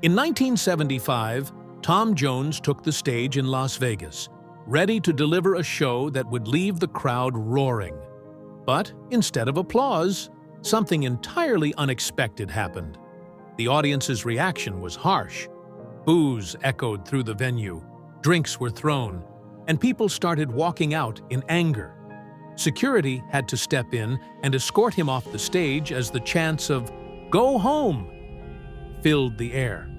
In 1975, Tom Jones took the stage in Las Vegas, ready to deliver a show that would leave the crowd roaring. But instead of applause, something entirely unexpected happened. The audience's reaction was harsh. Boos echoed through the venue, drinks were thrown, and people started walking out in anger. Security had to step in and escort him off the stage as the chants of "Go home!" filled the air.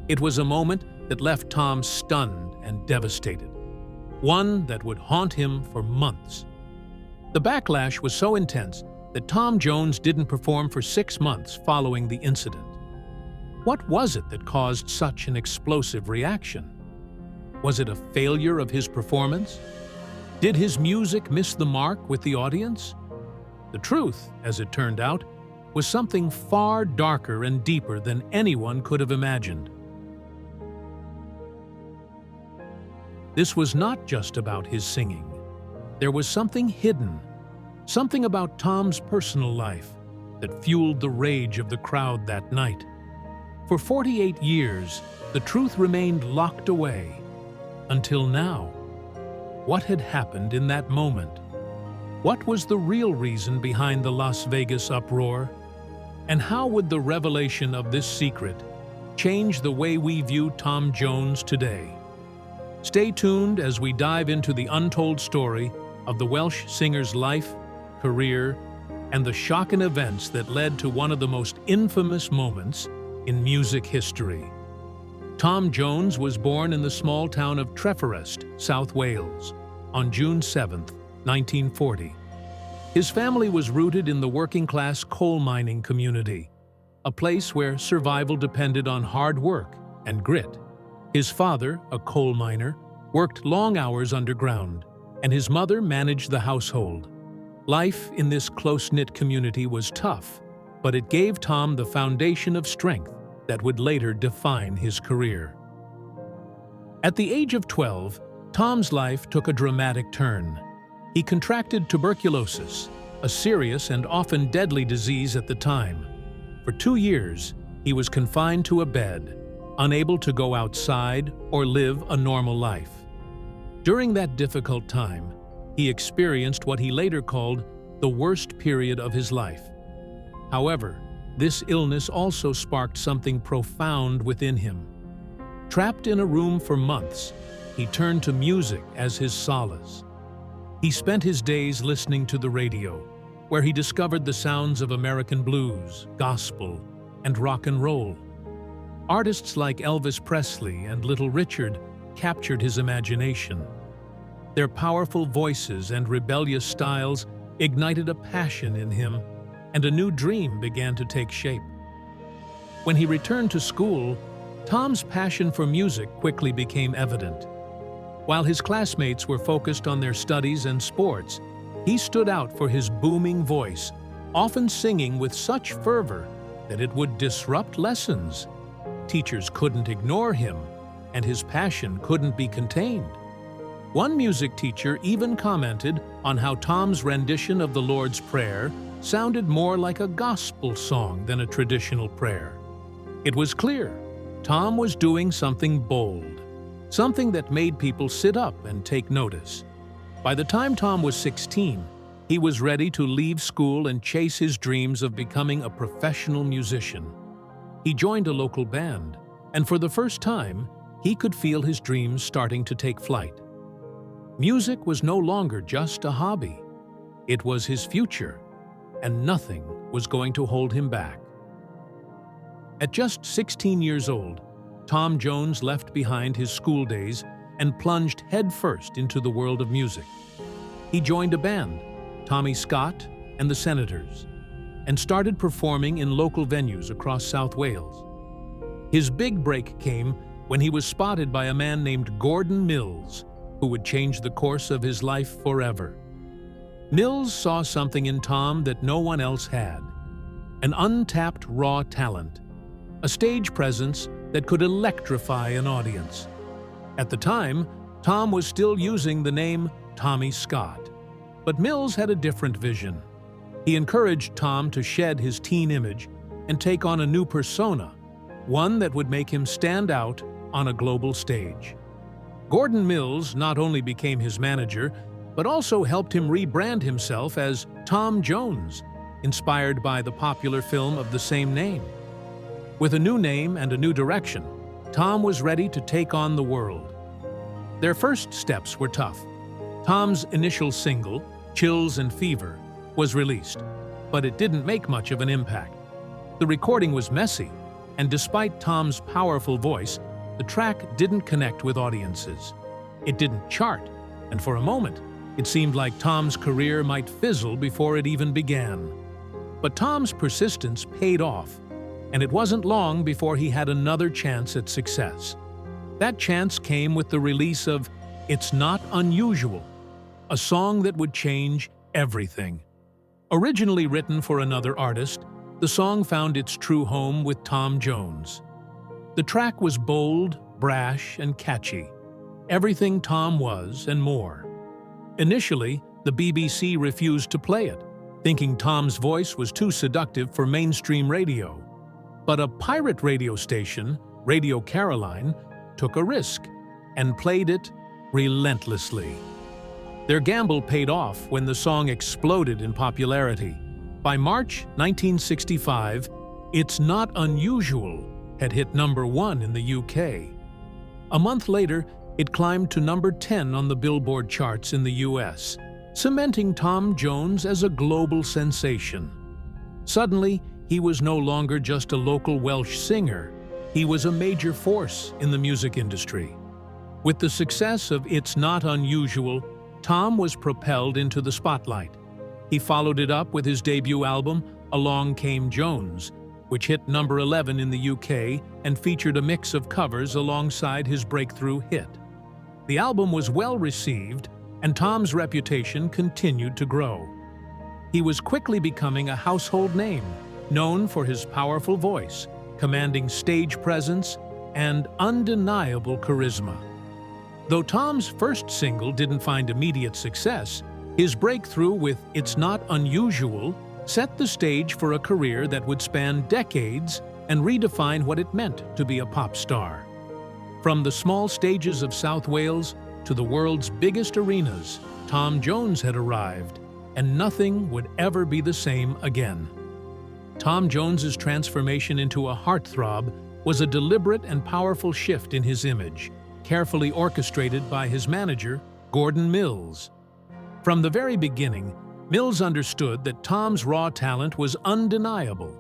It was a moment that left Tom stunned and devastated, one that would haunt him for months. The backlash was so intense that Tom Jones didn't perform for 6 months following the incident. What was it that caused such an explosive reaction? Was it a failure of his performance? Did his music miss the mark with the audience? The truth, as it turned out, was something far darker and deeper than anyone could have imagined. This was not just about his singing. There was something hidden, something about Tom's personal life that fueled the rage of the crowd that night. For 48 years, the truth remained locked away. Until now. What had happened in that moment? What was the real reason behind the Las Vegas uproar? And how would the revelation of this secret change the way we view Tom Jones today? Stay tuned as we dive into the untold story of the Welsh singer's life, career, and the shocking events that led to one of the most infamous moments in music history. Tom Jones was born in the small town of Treforest, South Wales, on June 7, 1940. His family was rooted in the working-class coal mining community, a place where survival depended on hard work and grit. His father, a coal miner, worked long hours underground, and his mother managed the household. Life in this close-knit community was tough, but it gave Tom the foundation of strength that would later define his career. At the age of 12, Tom's life took a dramatic turn. He contracted tuberculosis, a serious and often deadly disease at the time. For 2 years, he was confined to a bed, unable to go outside or live a normal life. During that difficult time, he experienced what he later called the worst period of his life. However, this illness also sparked something profound within him. Trapped in a room for months, he turned to music as his solace. He spent his days listening to the radio, where he discovered the sounds of American blues, gospel, and rock and roll. Artists like Elvis Presley and Little Richard captured his imagination. Their powerful voices and rebellious styles ignited a passion in him, and a new dream began to take shape. When he returned to school, Tom's passion for music quickly became evident. While his classmates were focused on their studies and sports, he stood out for his booming voice, often singing with such fervor that it would disrupt lessons. Teachers couldn't ignore him, and his passion couldn't be contained. One music teacher even commented on how Tom's rendition of the Lord's Prayer sounded more like a gospel song than a traditional prayer. It was clear Tom was doing something bold, something that made people sit up and take notice. By the time Tom was 16, he was ready to leave school and chase his dreams of becoming a professional musician. He joined a local band, and for the first time, he could feel his dreams starting to take flight. Music was no longer just a hobby. It was his future, and nothing was going to hold him back. At just 16 years old, Tom Jones left behind his school days and plunged headfirst into the world of music. He joined a band, Tommy Scott and the Senators, and started performing in local venues across South Wales. His big break came when he was spotted by a man named Gordon Mills, who would change the course of his life forever. Mills saw something in Tom that no one else had, an untapped raw talent, a stage presence that could electrify an audience. At the time, Tom was still using the name Tommy Scott, but Mills had a different vision. He encouraged Tom to shed his teen image and take on a new persona, one that would make him stand out on a global stage. Gordon Mills not only became his manager, but also helped him rebrand himself as Tom Jones, inspired by the popular film of the same name. With a new name and a new direction, Tom was ready to take on the world. Their first steps were tough. Tom's initial single, Chills and Fever, was released, but it didn't make much of an impact. The recording was messy, and despite Tom's powerful voice, the track didn't connect with audiences. It didn't chart, and for a moment, it seemed like Tom's career might fizzle before it even began. But Tom's persistence paid off, and it wasn't long before he had another chance at success. That chance came with the release of It's Not Unusual, a song that would change everything. Originally written for another artist, the song found its true home with Tom Jones. The track was bold, brash, and catchy. Everything Tom was and more. Initially, the BBC refused to play it, thinking Tom's voice was too seductive for mainstream radio. But a pirate radio station, Radio Caroline, took a risk and played it relentlessly. Their gamble paid off when the song exploded in popularity. By March 1965, It's Not Unusual had hit #1 in the UK. A month later, it climbed to #10 on the Billboard charts in the US, cementing Tom Jones as a global sensation. Suddenly, he was no longer just a local Welsh singer. He was a major force in the music industry. With the success of It's Not Unusual, Tom was propelled into the spotlight. He followed it up with his debut album, Along Came Jones, which hit #11 in the UK and featured a mix of covers alongside his breakthrough hit. The album was well received, and Tom's reputation continued to grow. He was quickly becoming a household name, known for his powerful voice, commanding stage presence, and undeniable charisma. Though Tom's first single didn't find immediate success, his breakthrough with It's Not Unusual set the stage for a career that would span decades and redefine what it meant to be a pop star. From the small stages of South Wales to the world's biggest arenas, Tom Jones had arrived, and nothing would ever be the same again. Tom Jones's transformation into a heartthrob was a deliberate and powerful shift in his image, carefully orchestrated by his manager, Gordon Mills. From the very beginning, Mills understood that Tom's raw talent was undeniable,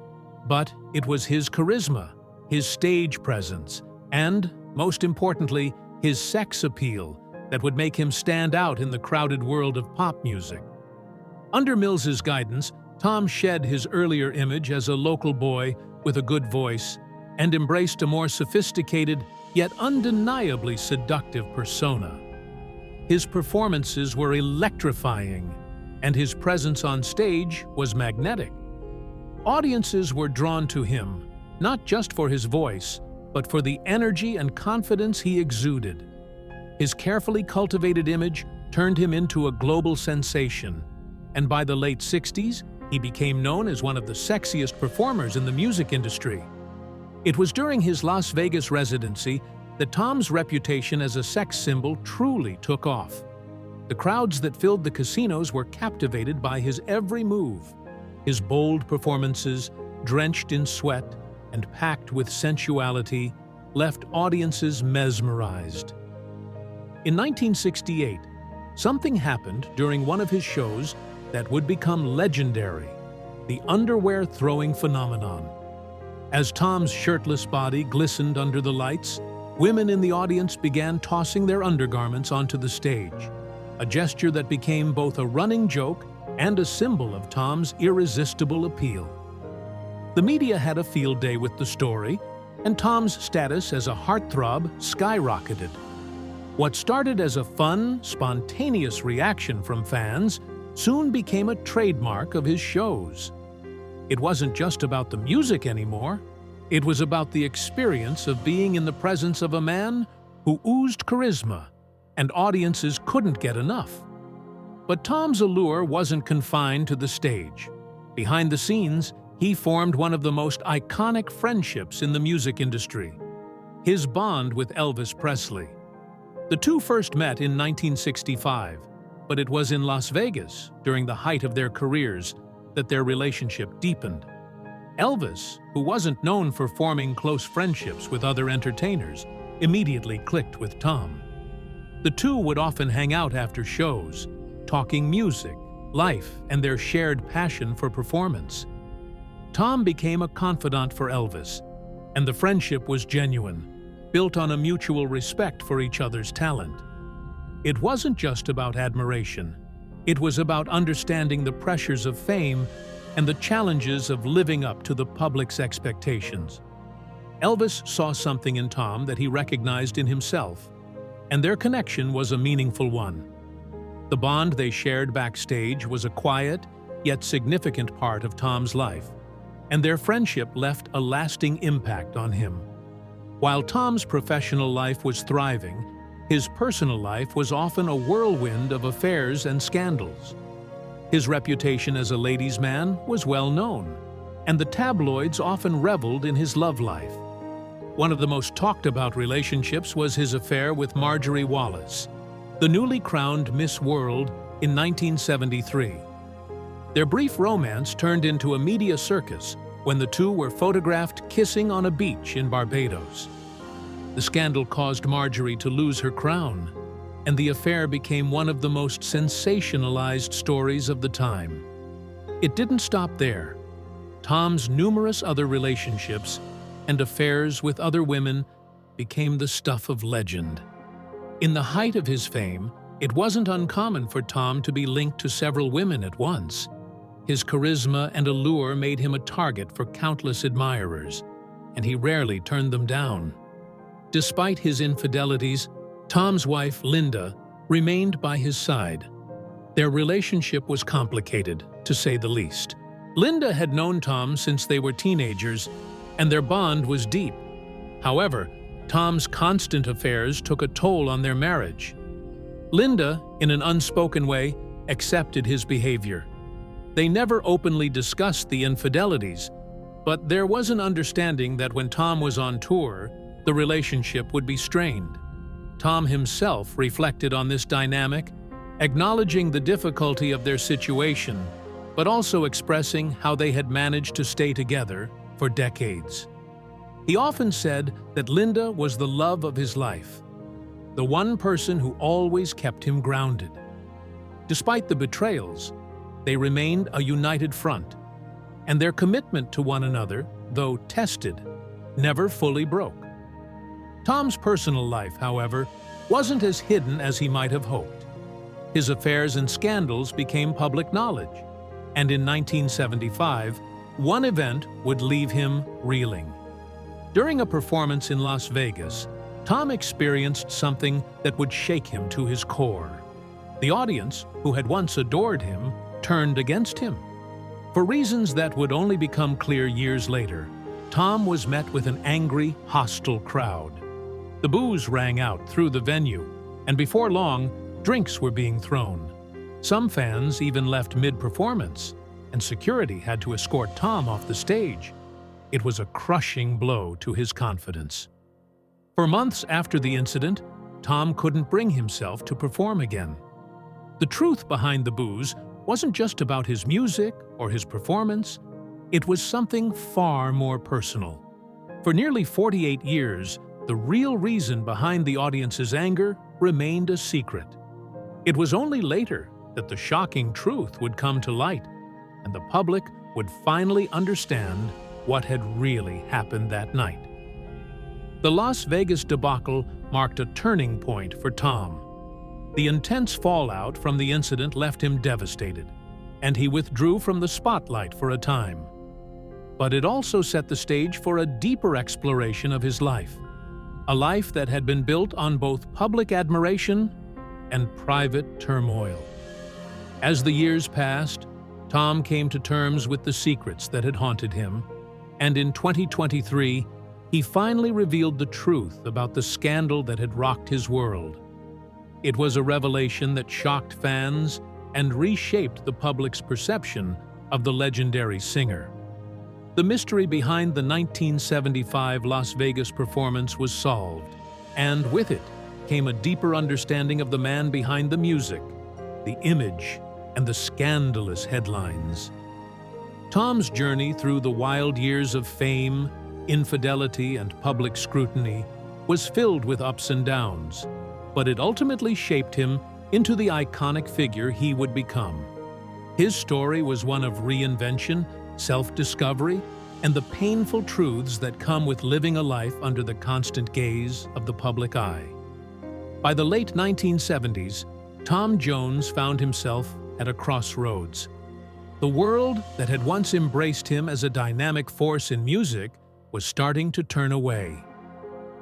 but it was his charisma, his stage presence, and, most importantly, his sex appeal that would make him stand out in the crowded world of pop music. Under Mills's guidance, Tom shed his earlier image as a local boy with a good voice and embraced a more sophisticated yet undeniably seductive persona. His performances were electrifying, and his presence on stage was magnetic. Audiences were drawn to him, not just for his voice, but for the energy and confidence he exuded. His carefully cultivated image turned him into a global sensation, and by the late 60s, he became known as one of the sexiest performers in the music industry. It was during his Las Vegas residency that Tom's reputation as a sex symbol truly took off. The crowds that filled the casinos were captivated by his every move. His bold performances, drenched in sweat and packed with sensuality, left audiences mesmerized. In 1968, something happened during one of his shows that would become legendary: the underwear-throwing phenomenon. As Tom's shirtless body glistened under the lights, women in the audience began tossing their undergarments onto the stage, a gesture that became both a running joke and a symbol of Tom's irresistible appeal. The media had a field day with the story, and Tom's status as a heartthrob skyrocketed. What started as a fun, spontaneous reaction from fans soon became a trademark of his shows. It wasn't just about the music anymore. It was about the experience of being in the presence of a man who oozed charisma, and audiences couldn't get enough. But Tom's allure wasn't confined to the stage. Behind the scenes, he formed one of the most iconic friendships in the music industry, his bond with Elvis Presley. The two first met in 1965, but it was in Las Vegas, during the height of their careers, that their relationship deepened. Elvis, who wasn't known for forming close friendships with other entertainers, immediately clicked with Tom. The two would often hang out after shows, talking music, life, and their shared passion for performance. Tom became a confidant for Elvis, and the friendship was genuine, built on a mutual respect for each other's talent. It wasn't just about admiration. It was about understanding the pressures of fame and the challenges of living up to the public's expectations. Elvis saw something in Tom that he recognized in himself, and their connection was a meaningful one. The bond they shared backstage was a quiet, yet significant part of Tom's life, and their friendship left a lasting impact on him. While Tom's professional life was thriving, his personal life was often a whirlwind of affairs and scandals. His reputation as a ladies' man was well known, and the tabloids often reveled in his love life. One of the most talked about relationships was his affair with Marjorie Wallace, the newly crowned Miss World in 1973. Their brief romance turned into a media circus when the two were photographed kissing on a beach in Barbados. The scandal caused Marjorie to lose her crown, and the affair became one of the most sensationalized stories of the time. It didn't stop there. Tom's numerous other relationships and affairs with other women became the stuff of legend. In the height of his fame, it wasn't uncommon for Tom to be linked to several women at once. His charisma and allure made him a target for countless admirers, and he rarely turned them down. Despite his infidelities, Tom's wife, Linda, remained by his side. Their relationship was complicated, to say the least. Linda had known Tom since they were teenagers, and their bond was deep. However, Tom's constant affairs took a toll on their marriage. Linda, in an unspoken way, accepted his behavior. They never openly discussed the infidelities, but there was an understanding that when Tom was on tour, the relationship would be strained. Tom himself reflected on this dynamic, acknowledging the difficulty of their situation, but also expressing how they had managed to stay together for decades. He often said that Linda was the love of his life, the one person who always kept him grounded. Despite the betrayals, they remained a united front, and their commitment to one another, though tested, never fully broke. Tom's personal life, however, wasn't as hidden as he might have hoped. His affairs and scandals became public knowledge, and in 1975, one event would leave him reeling. During a performance in Las Vegas, Tom experienced something that would shake him to his core. The audience, who had once adored him, turned against him. For reasons that would only become clear years later, Tom was met with an angry, hostile crowd. The boos rang out through the venue, and before long, drinks were being thrown. Some fans even left mid-performance, and security had to escort Tom off the stage. It was a crushing blow to his confidence. For months after the incident, Tom couldn't bring himself to perform again. The truth behind the boos wasn't just about his music or his performance. It was something far more personal. For nearly 48 years, the real reason behind the audience's anger remained a secret. It was only later that the shocking truth would come to light, and the public would finally understand what had really happened that night. The Las Vegas debacle marked a turning point for Tom. The intense fallout from the incident left him devastated, and he withdrew from the spotlight for a time. But it also set the stage for a deeper exploration of his life, a life that had been built on both public admiration and private turmoil. As the years passed, Tom came to terms with the secrets that had haunted him, and in 2023, he finally revealed the truth about the scandal that had rocked his world. It was a revelation that shocked fans and reshaped the public's perception of the legendary singer. The mystery behind the 1975 Las Vegas performance was solved, and with it came a deeper understanding of the man behind the music, the image, and the scandalous headlines. Tom's journey through the wild years of fame, infidelity, and public scrutiny was filled with ups and downs, but it ultimately shaped him into the iconic figure he would become. His story was one of reinvention, self-discovery, and the painful truths that come with living a life under the constant gaze of the public eye. By the late 1970s, Tom Jones found himself at a crossroads. The world that had once embraced him as a dynamic force in music was starting to turn away.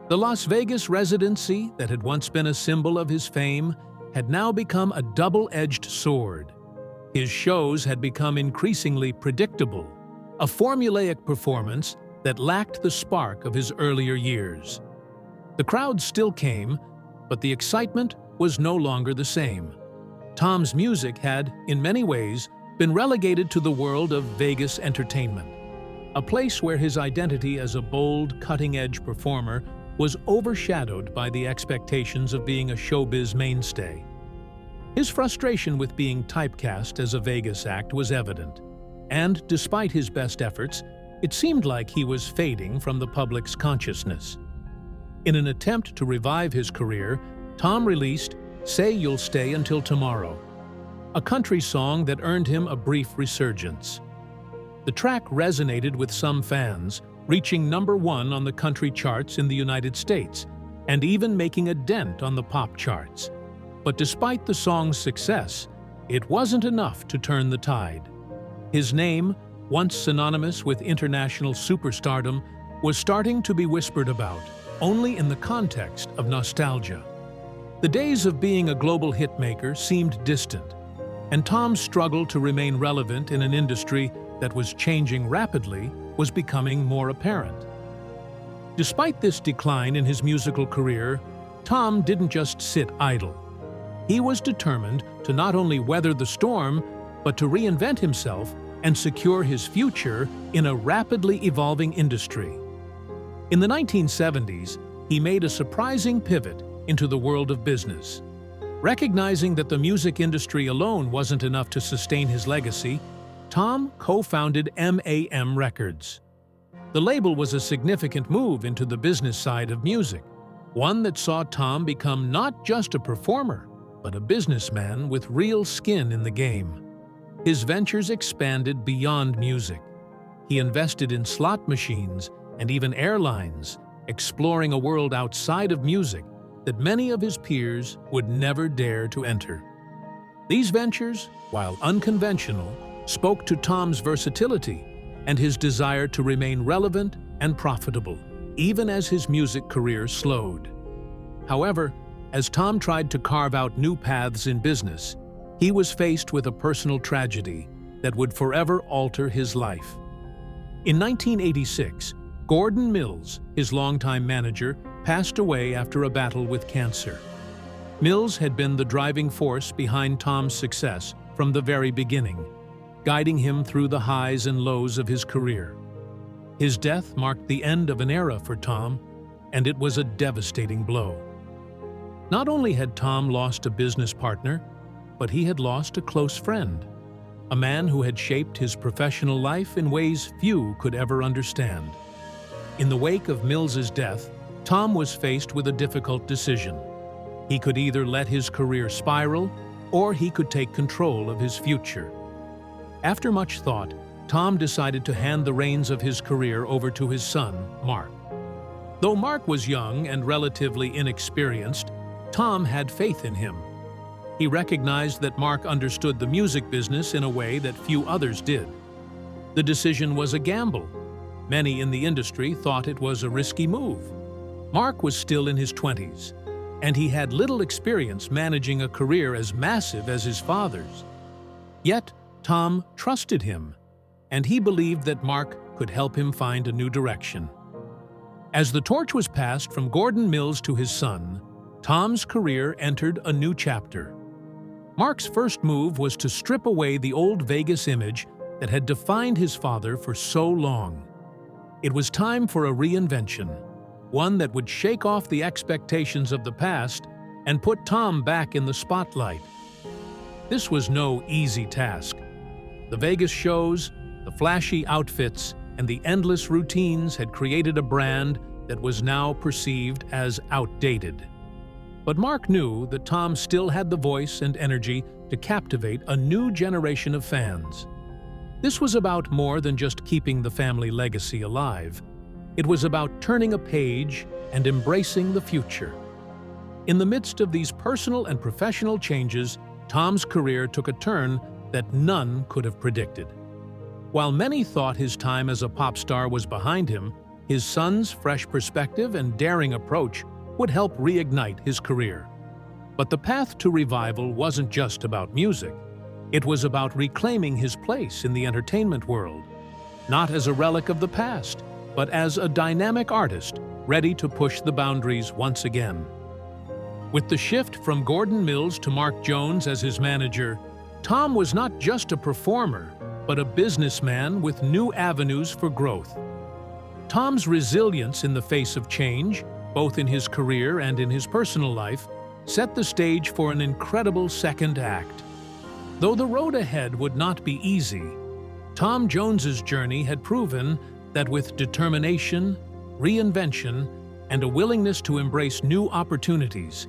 The Las Vegas residency that had once been a symbol of his fame had now become a double-edged sword. His shows had become increasingly predictable, a formulaic performance that lacked the spark of his earlier years. The crowds still came, but the excitement was no longer the same. Tom's music had, in many ways, been relegated to the world of Vegas entertainment, a place where his identity as a bold, cutting-edge performer was overshadowed by the expectations of being a showbiz mainstay. His frustration with being typecast as a Vegas act was evident, and despite his best efforts, it seemed like he was fading from the public's consciousness. In an attempt to revive his career, Tom released "Say You'll Stay Until Tomorrow," a country song that earned him a brief resurgence. The track resonated with some fans, reaching #1 on the country charts in the United States, and even making a dent on the pop charts. But despite the song's success, it wasn't enough to turn the tide. His name, once synonymous with international superstardom, was starting to be whispered about, only in the context of nostalgia. The days of being a global hitmaker seemed distant, and Tom's struggle to remain relevant in an industry that was changing rapidly was becoming more apparent. Despite this decline in his musical career, Tom didn't just sit idle. He was determined to not only weather the storm, but to reinvent himself and secure his future in a rapidly evolving industry. In the 1970s, he made a surprising pivot into the world of business. Recognizing that the music industry alone wasn't enough to sustain his legacy, Tom co-founded MAM Records. The label was a significant move into the business side of music, one that saw Tom become not just a performer, but a businessman with real skin in the game. His ventures expanded beyond music. He invested in slot machines and even airlines, exploring a world outside of music that many of his peers would never dare to enter. These ventures, while unconventional, spoke to Tom's versatility and his desire to remain relevant and profitable, even as his music career slowed. However, as Tom tried to carve out new paths in business, he was faced with a personal tragedy that would forever alter his life. In 1986, Gordon Mills, his longtime manager, passed away after a battle with cancer. Mills had been the driving force behind Tom's success from the very beginning, guiding him through the highs and lows of his career. His death marked the end of an era for Tom, and it was a devastating blow. Not only had Tom lost a business partner, but he had lost a close friend, a man who had shaped his professional life in ways few could ever understand. In the wake of Mills's death, Tom was faced with a difficult decision. He could either let his career spiral, or he could take control of his future. After much thought, Tom decided to hand the reins of his career over to his son, Mark. Though Mark was young and relatively inexperienced, Tom had faith in him. He recognized that Mark understood the music business in a way that few others did. The decision was a gamble. Many in the industry thought it was a risky move. Mark was still in his 20s, and he had little experience managing a career as massive as his father's. Yet, Tom trusted him, and he believed that Mark could help him find a new direction. As the torch was passed from Gordon Mills to his son, Tom's career entered a new chapter. Mark's first move was to strip away the old Vegas image that had defined his father for so long. It was time for a reinvention, one that would shake off the expectations of the past and put Tom back in the spotlight. This was no easy task. The Vegas shows, the flashy outfits, and the endless routines had created a brand that was now perceived as outdated. But Mark knew that Tom still had the voice and energy to captivate a new generation of fans. This was about more than just keeping the family legacy alive. It was about turning a page and embracing the future. In the midst of these personal and professional changes, Tom's career took a turn that none could have predicted. While many thought his time as a pop star was behind him, his son's fresh perspective and daring approach would help reignite his career. But the path to revival wasn't just about music. It was about reclaiming his place in the entertainment world, not as a relic of the past, but as a dynamic artist ready to push the boundaries once again. With the shift from Gordon Mills to Mark Jones as his manager, Tom was not just a performer, but a businessman with new avenues for growth. Tom's resilience in the face of change, both in his career and in his personal life, set the stage for an incredible second act. Though the road ahead would not be easy, Tom Jones's journey had proven that with determination, reinvention, and a willingness to embrace new opportunities,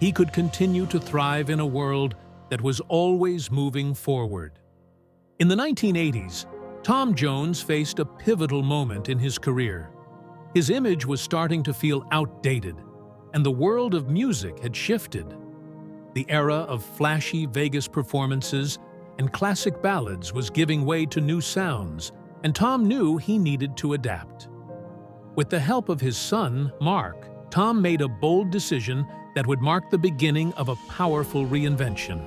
he could continue to thrive in a world that was always moving forward. In the 1980s, Tom Jones faced a pivotal moment in his career. His image was starting to feel outdated, and the world of music had shifted. The era of flashy Vegas performances and classic ballads was giving way to new sounds, and Tom knew he needed to adapt. With the help of his son, Mark, Tom made a bold decision that would mark the beginning of a powerful reinvention.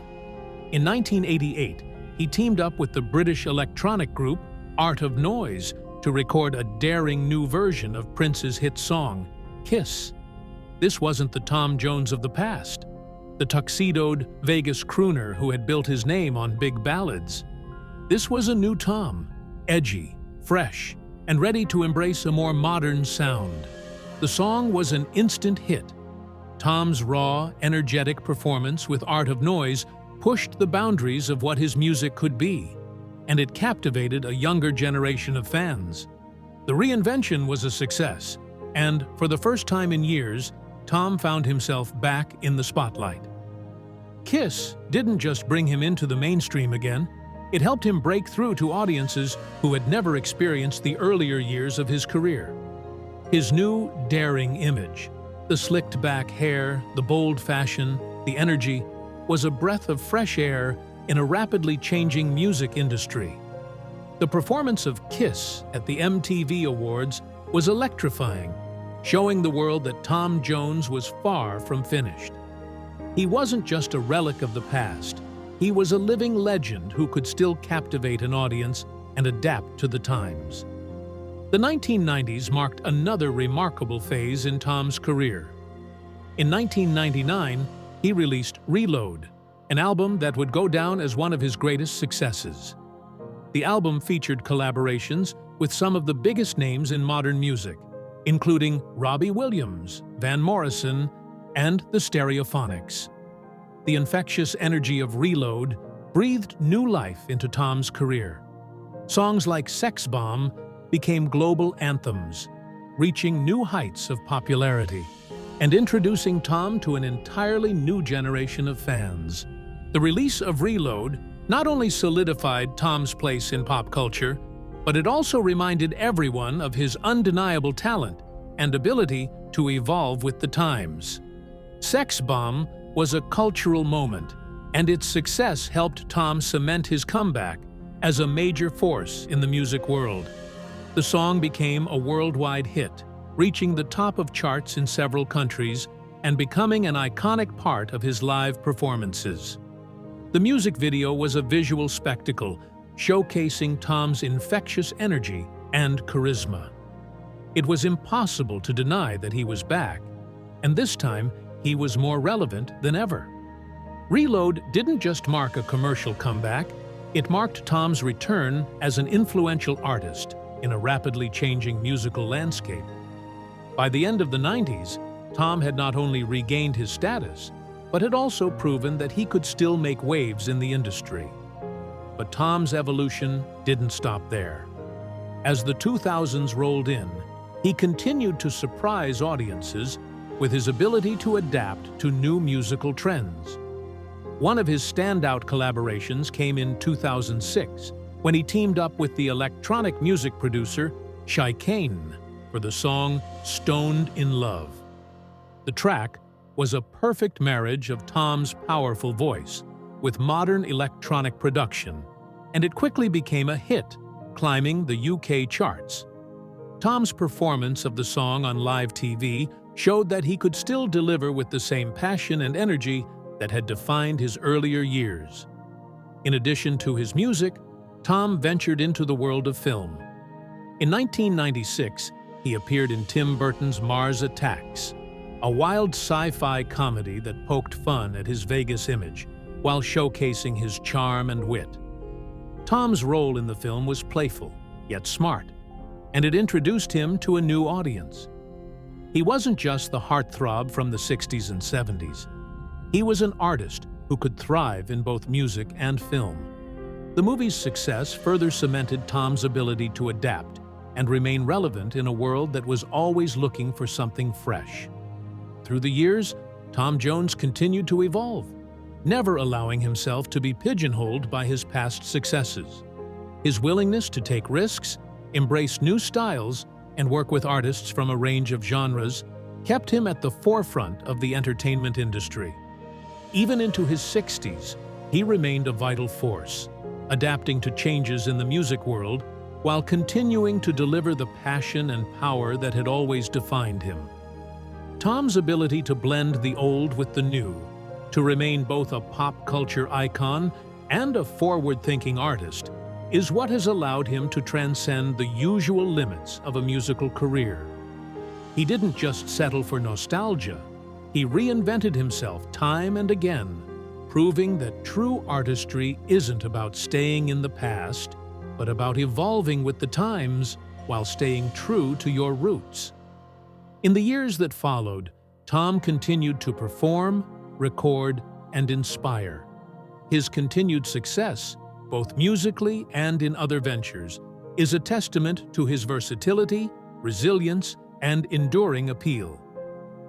In 1988, he teamed up with the British electronic group Art of Noise to record a daring new version of Prince's hit song, Kiss. This wasn't the Tom Jones of the past, the tuxedoed Vegas crooner who had built his name on big ballads. This was a new Tom, edgy, fresh, and ready to embrace a more modern sound. The song was an instant hit. Tom's raw, energetic performance with Art of Noise pushed the boundaries of what his music could be, and it captivated a younger generation of fans. The reinvention was a success, and for the first time in years, Tom found himself back in the spotlight. Kiss didn't just bring him into the mainstream again, it helped him break through to audiences who had never experienced the earlier years of his career. His new, daring image, the slicked-back hair, the bold fashion, the energy, was a breath of fresh air in a rapidly changing music industry. The performance of Kiss at the MTV Awards was electrifying, showing the world that Tom Jones was far from finished. He wasn't just a relic of the past, he was a living legend who could still captivate an audience and adapt to the times. The 1990s marked another remarkable phase in Tom's career. In 1999, he released Reload, an album that would go down as one of his greatest successes. The album featured collaborations with some of the biggest names in modern music, including Robbie Williams, Van Morrison, and the Stereophonics. The infectious energy of Reload breathed new life into Tom's career. Songs like Sex Bomb became global anthems, reaching new heights of popularity and introducing Tom to an entirely new generation of fans. The release of Reload not only solidified Tom's place in pop culture, but it also reminded everyone of his undeniable talent and ability to evolve with the times. Sex Bomb was a cultural moment, and its success helped Tom cement his comeback as a major force in the music world. The song became a worldwide hit, reaching the top of charts in several countries and becoming an iconic part of his live performances. The music video was a visual spectacle, showcasing Tom's infectious energy and charisma. It was impossible to deny that he was back, and this time he was more relevant than ever. Reload didn't just mark a commercial comeback, it marked Tom's return as an influential artist, in a rapidly changing musical landscape. By the end of the 90s, Tom had not only regained his status, but had also proven that he could still make waves in the industry. But Tom's evolution didn't stop there. As the 2000s rolled in, he continued to surprise audiences with his ability to adapt to new musical trends. One of his standout collaborations came in 2006, when he teamed up with the electronic music producer Kane for the song "Stoned in Love." The track was a perfect marriage of Tom's powerful voice with modern electronic production, and it quickly became a hit, climbing the UK charts. Tom's performance of the song on live TV showed that he could still deliver with the same passion and energy that had defined his earlier years. In addition to his music, Tom ventured into the world of film. In 1996, he appeared in Tim Burton's Mars Attacks, a wild sci-fi comedy that poked fun at his Vegas image while showcasing his charm and wit. Tom's role in the film was playful, yet smart, and it introduced him to a new audience. He wasn't just the heartthrob from the 60s and 70s. He was an artist who could thrive in both music and film. The movie's success further cemented Tom's ability to adapt and remain relevant in a world that was always looking for something fresh. Through the years, Tom Jones continued to evolve, never allowing himself to be pigeonholed by his past successes. His willingness to take risks, embrace new styles, and work with artists from a range of genres kept him at the forefront of the entertainment industry. Even into his 60s, he remained a vital force, adapting to changes in the music world while continuing to deliver the passion and power that had always defined him. Tom's ability to blend the old with the new, to remain both a pop culture icon and a forward-thinking artist, is what has allowed him to transcend the usual limits of a musical career. He didn't just settle for nostalgia, he reinvented himself time and again, proving that true artistry isn't about staying in the past, but about evolving with the times while staying true to your roots. In the years that followed, Tom continued to perform, record, and inspire. His continued success, both musically and in other ventures, is a testament to his versatility, resilience, and enduring appeal.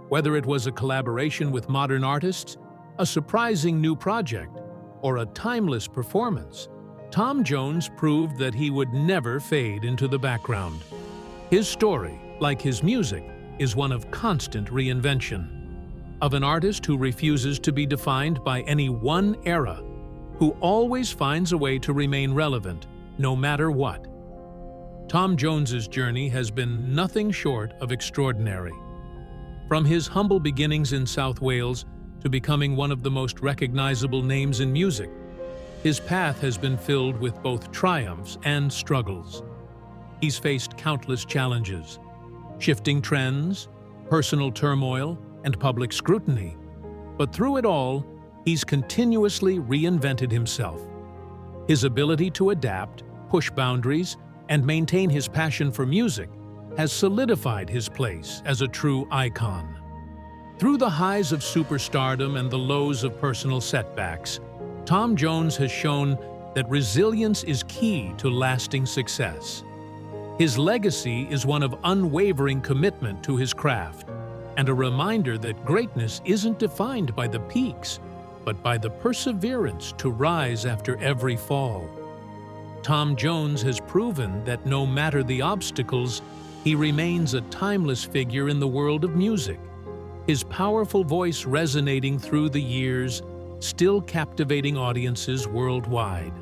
Whether it was a collaboration with modern artists, a surprising new project, or a timeless performance, Tom Jones proved that he would never fade into the background. His story, like his music, is one of constant reinvention, of an artist who refuses to be defined by any one era, who always finds a way to remain relevant, no matter what. Tom Jones's journey has been nothing short of extraordinary. From his humble beginnings in South Wales to becoming one of the most recognizable names in music, his path has been filled with both triumphs and struggles. He's faced countless challenges, shifting trends, personal turmoil, and public scrutiny. But through it all, he's continuously reinvented himself. His ability to adapt, push boundaries, and maintain his passion for music has solidified his place as a true icon. Through the highs of superstardom and the lows of personal setbacks, Tom Jones has shown that resilience is key to lasting success. His legacy is one of unwavering commitment to his craft, and a reminder that greatness isn't defined by the peaks, but by the perseverance to rise after every fall. Tom Jones has proven that no matter the obstacles, he remains a timeless figure in the world of music, his powerful voice resonating through the years, still captivating audiences worldwide.